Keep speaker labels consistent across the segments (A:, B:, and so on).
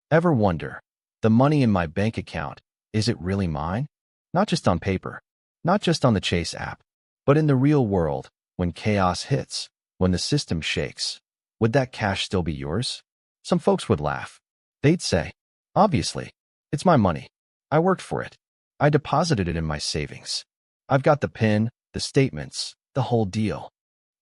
A: Ever wonder, the money in my bank account, is it really mine? Not just on paper, not just on the Chase app, but in the real world, when chaos hits, when the system shakes. Would that cash still be yours? Some folks would laugh. They'd say, obviously, it's my money. I worked for it. I deposited it in my savings. I've got the PIN, the statements, the whole deal.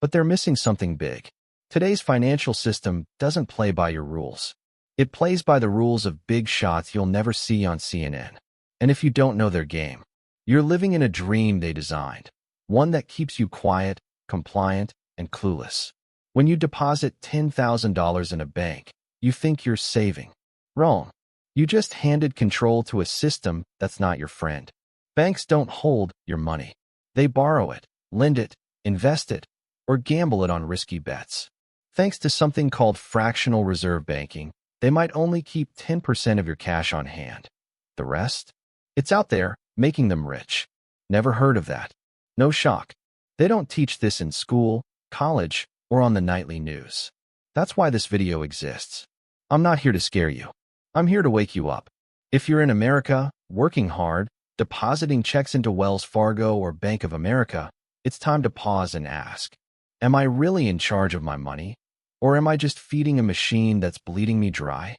A: But they're missing something big. Today's financial system doesn't play by your rules. It plays by the rules of big shots you'll never see on CNN. And if you don't know their game, you're living in a dream they designed, one that keeps you quiet, compliant, and clueless. When you deposit $10,000 in a bank, you think you're saving. Wrong. You just handed control to a system that's not your friend. Banks don't hold your money. They borrow it, lend it, invest it, or gamble it on risky bets. Thanks to something called fractional reserve banking, they might only keep 10% of your cash on hand. The rest? It's out there, making them rich. Never heard of that. No shock. They don't teach this in school, college, or on the nightly news. That's why this video exists. I'm not here to scare you. I'm here to wake you up. If you're in America, working hard, depositing checks into Wells Fargo or Bank of America, it's time to pause and ask, am I really in charge of my money? Or am I just feeding a machine that's bleeding me dry?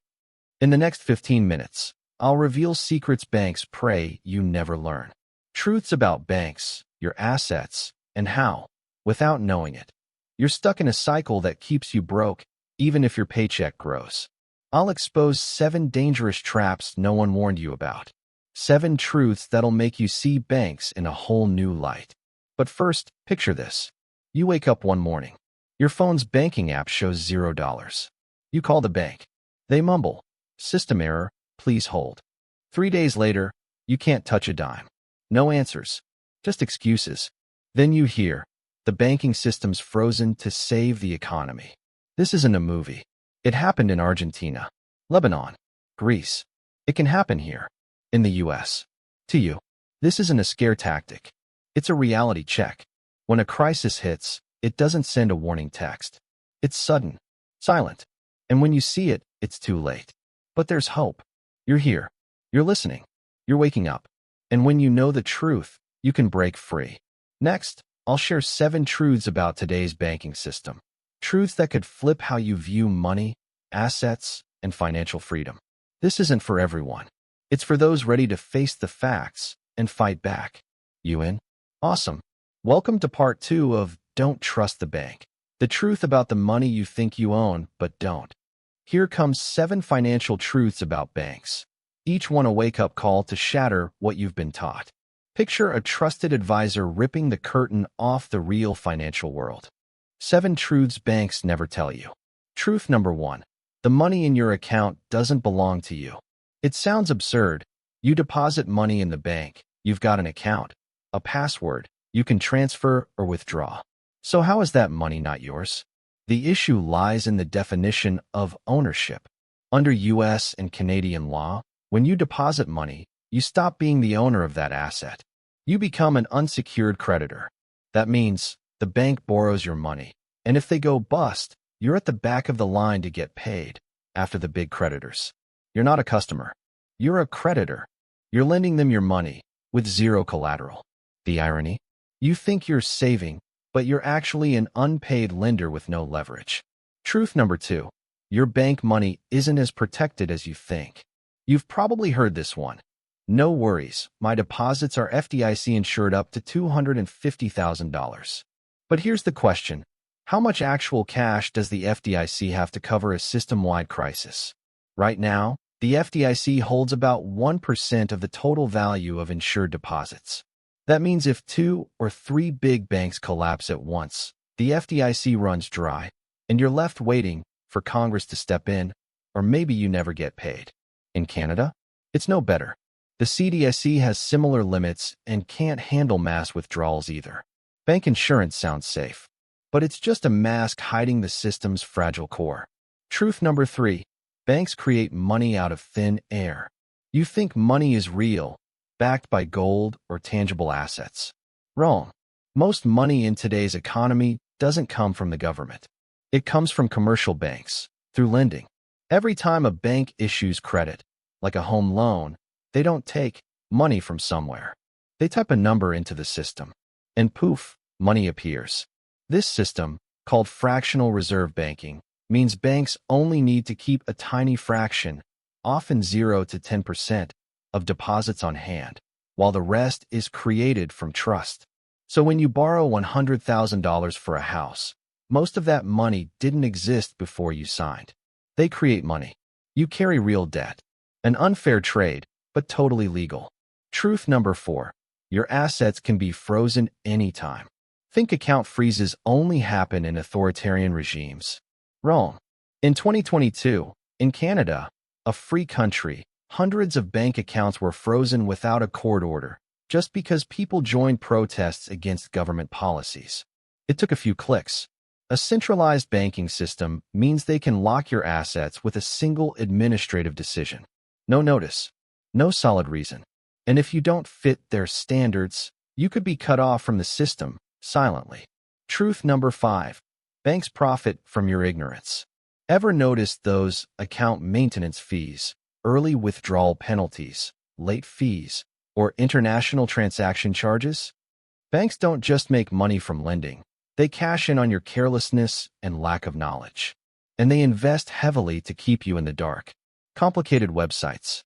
A: In the next 15 minutes, I'll reveal secrets banks pray you never learn. Truths about banks, your assets, and how, without knowing it, you're stuck in a cycle that keeps you broke, even if your paycheck grows. I'll expose 7 dangerous traps no one warned you about. 7 truths that'll make you see banks in a whole new light. But first, picture this. You wake up one morning. Your phone's banking app shows $0. You call the bank. They mumble, "System error, please hold." 3 days later, you can't touch a dime. No answers, just excuses. Then you hear, the banking system's frozen to save the economy. This isn't a movie. It happened in Argentina, Lebanon, Greece. It can happen here, in the US. To you, this isn't a scare tactic. It's a reality check. When a crisis hits, it doesn't send a warning text. It's sudden, silent. And when you see it, it's too late. But there's hope. You're here. You're listening. You're waking up. And when you know the truth, you can break free. Next, I'll share 7 truths about today's banking system. Truths that could flip how you view money, assets, and financial freedom. This isn't for everyone. It's for those ready to face the facts and fight back. You in? Awesome. Welcome to part 2 of Don't Trust the Bank. The truth about the money you think you own, but don't. Here comes 7 financial truths about banks. Each one a wake-up call to shatter what you've been taught. Picture a trusted advisor ripping the curtain off the real financial world. 7 truths banks never tell you. Truth number 1. The money in your account doesn't belong to you. It sounds absurd. You deposit money in the bank. You've got an account, a password. You can transfer or withdraw. So how is that money not yours? The issue lies in the definition of ownership. Under US and Canadian law, when you deposit money, you stop being the owner of that asset. You become an unsecured creditor. That means the bank borrows your money, and if they go bust, you're at the back of the line to get paid after the big creditors. You're not a customer. You're a creditor. You're lending them your money with zero collateral. The irony? You think you're saving, but you're actually an unpaid lender with no leverage. Truth number 2. Your bank money isn't as protected as you think. You've probably heard this one. No worries, my deposits are FDIC insured up to $250,000. But here's the question. How much actual cash does the FDIC have to cover a system-wide crisis? Right now, the FDIC holds about 1% of the total value of insured deposits. That means if 2 or 3 big banks collapse at once, the FDIC runs dry, and you're left waiting for Congress to step in, or maybe you never get paid. In Canada, it's no better. The CDSC has similar limits and can't handle mass withdrawals either. Bank insurance sounds safe, but it's just a mask hiding the system's fragile core. Truth number 3. Banks create money out of thin air. You think money is real, backed by gold or tangible assets. Wrong. Most money in today's economy doesn't come from the government. It comes from commercial banks, through lending. Every time a bank issues credit, like a home loan, they don't take money from somewhere. They type a number into the system, and poof, money appears. This system, called fractional reserve banking, means banks only need to keep a tiny fraction, often 0 to 10%, of deposits on hand, while the rest is created from trust. So when you borrow $100,000 for a house, most of that money didn't exist before you signed. They create money. You carry real debt. An unfair trade, but totally legal. Truth number 4. Your assets can be frozen anytime. Think account freezes only happen in authoritarian regimes. Wrong. In 2022, in Canada, a free country, hundreds of bank accounts were frozen without a court order, just because people joined protests against government policies. It took a few clicks. A centralized banking system means they can lock your assets with a single administrative decision. No notice, no solid reason. And if you don't fit their standards, you could be cut off from the system silently. Truth number 5. Banks profit from your ignorance. Ever noticed those account maintenance fees, early withdrawal penalties, late fees, or international transaction charges? Banks don't just make money from lending. They cash in on your carelessness and lack of knowledge. And they invest heavily to keep you in the dark. Complicated websites.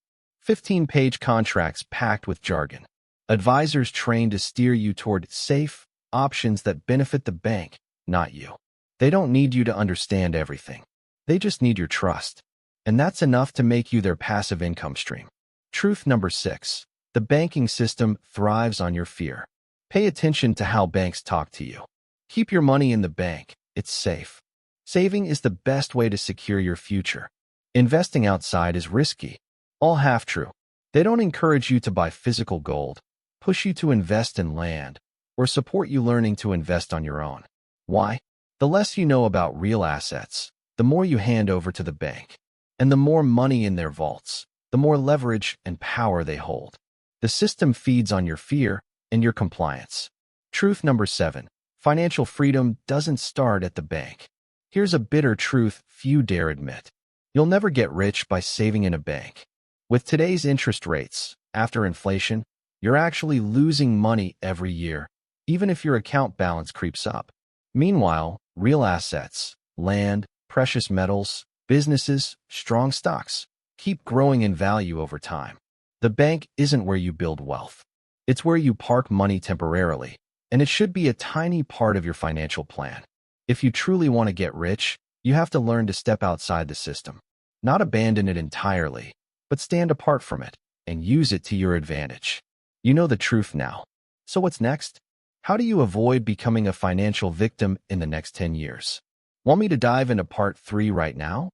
A: 15-page contracts packed with jargon. Advisors trained to steer you toward safe options that benefit the bank, not you. They don't need you to understand everything. They just need your trust. And that's enough to make you their passive income stream. Truth number 6. The banking system thrives on your fear. Pay attention to how banks talk to you. Keep your money in the bank. It's safe. Saving is the best way to secure your future. Investing outside is risky. All half true. They don't encourage you to buy physical gold, push you to invest in land, or support you learning to invest on your own. Why? The less you know about real assets, the more you hand over to the bank. And the more money in their vaults, the more leverage and power they hold. The system feeds on your fear and your compliance. Truth number 7. Financial freedom doesn't start at the bank. Here's a bitter truth few dare admit. You'll never get rich by saving in a bank. With today's interest rates, after inflation, you're actually losing money every year, even if your account balance creeps up. Meanwhile, real assets, land, precious metals, businesses, strong stocks, keep growing in value over time. The bank isn't where you build wealth. It's where you park money temporarily, and it should be a tiny part of your financial plan. If you truly want to get rich, you have to learn to step outside the system. Not abandon it entirely, but stand apart from it and use it to your advantage. You know the truth now. So what's next? How do you avoid becoming a financial victim in the next 10 years? Want me to dive into part 3 right now?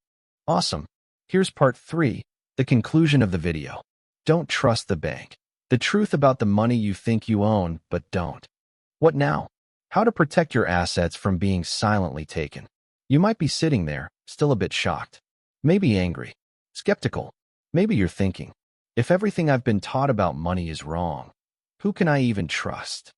A: Awesome. Here's part 3, the conclusion of the video. Don't trust the bank. The truth about the money you think you own but don't. What now? How to protect your assets from being silently taken. You might be sitting there, still a bit shocked. Maybe angry. Skeptical. Maybe you're thinking, if everything I've been taught about money is wrong, who can I even trust?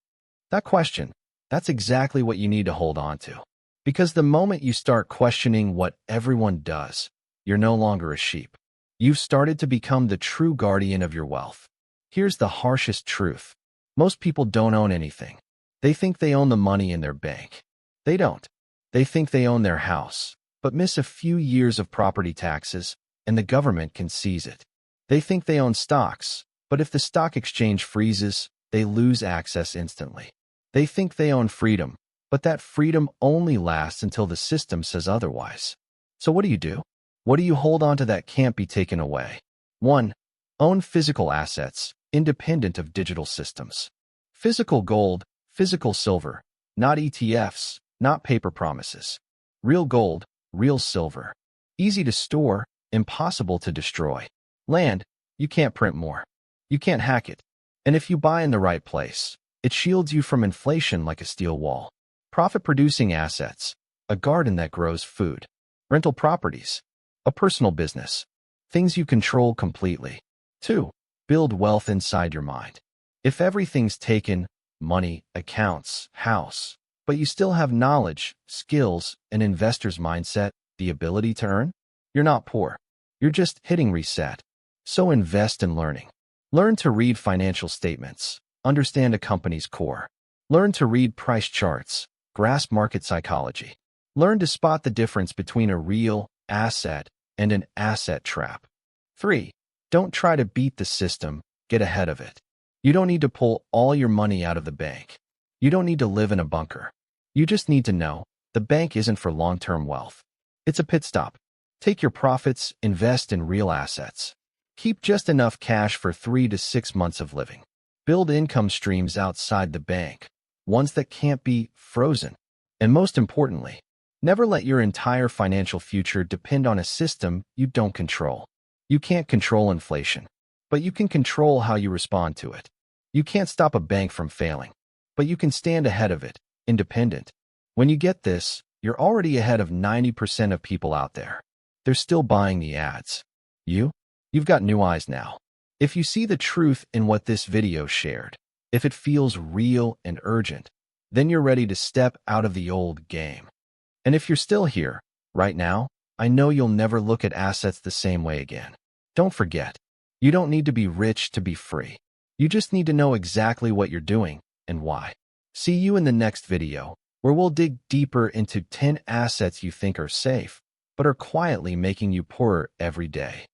A: That question, that's exactly what you need to hold on to. Because the moment you start questioning what everyone does, you're no longer a sheep. You've started to become the true guardian of your wealth. Here's the harshest truth. Most people don't own anything. They think they own the money in their bank. They don't. They think they own their house, but miss a few years of property taxes, and the government can seize it. They think they own stocks, but if the stock exchange freezes, they lose access instantly. They think they own freedom, but that freedom only lasts until the system says otherwise. So what do? What do you hold on to that can't be taken away? 1. Own physical assets, independent of digital systems. Physical gold, physical silver, not ETFs, not paper promises. Real gold, real silver. Easy to store, impossible to destroy. Land, you can't print more. You can't hack it. And if you buy in the right place, it shields you from inflation like a steel wall. Profit-producing assets, a garden that grows food. Rental properties, a personal business. Things you control completely. 2. Build wealth inside your mind. If everything's taken, money, accounts, house, but you still have knowledge, skills, an investor's mindset, the ability to earn, you're not poor. You're just hitting reset. So invest in learning. Learn to read financial statements, understand a company's core. Learn to read price charts, grasp market psychology. Learn to spot the difference between a real asset and an asset trap. 3. Don't try to beat the system, get ahead of it. You don't need to pull all your money out of the bank. You don't need to live in a bunker. You just need to know the bank isn't for long-term wealth. It's a pit stop. Take your profits, invest in real assets. Keep just enough cash for 3 to 6 months of living. Build income streams outside the bank, ones that can't be frozen. And most importantly, never let your entire financial future depend on a system you don't control. You can't control inflation, but you can control how you respond to it. You can't stop a bank from failing, but you can stand ahead of it, independent. When you get this, you're already ahead of 90% of people out there. They're still buying the ads. You've got new eyes now. If you see the truth in what this video shared, if it feels real and urgent, then you're ready to step out of the old game. And if you're still here, right now, I know you'll never look at assets the same way again. Don't forget, you don't need to be rich to be free. You just need to know exactly what you're doing and why. See you in the next video, where we'll dig deeper into 10 assets you think are safe, but are quietly making you poorer every day.